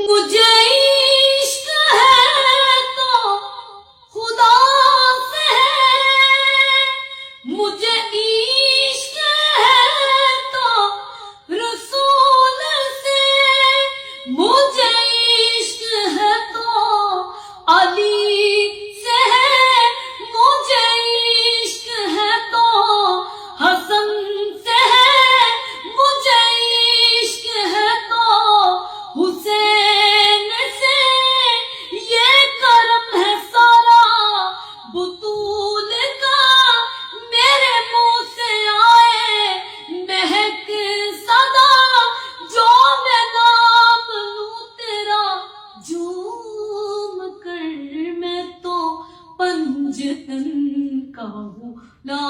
مجھے عشق ہے تو خدا سے ہے، مجھے عشق ہے تو رسول سے، مجھے عشق ہے تو علی سے ہے، مجھے عشق ہے تو حسن سے ہے، مجھے عشق ہے تو حسین سے، یہ کرم ہے سارا بطول کا، میرے منہ سے آئے مہک صدا، جو میں نام لوں تیرا جھوم کر، میں تو پنجتن کا ہوں لا